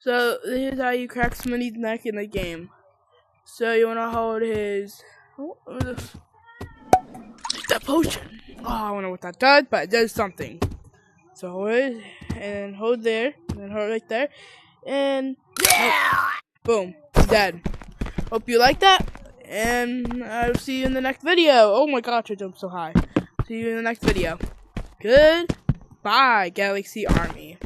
So this is how you crack Smitty's neck in the game. So you wanna hold his that potion. Oh, I don't know what that does, but it does something. So hold it and hold there, and then hold right there, and boom, dead. Hope you like that, and I'll see you in the next video. Oh my gosh, I jumped so high. See you in the next video. Goodbye, Galaxy Army.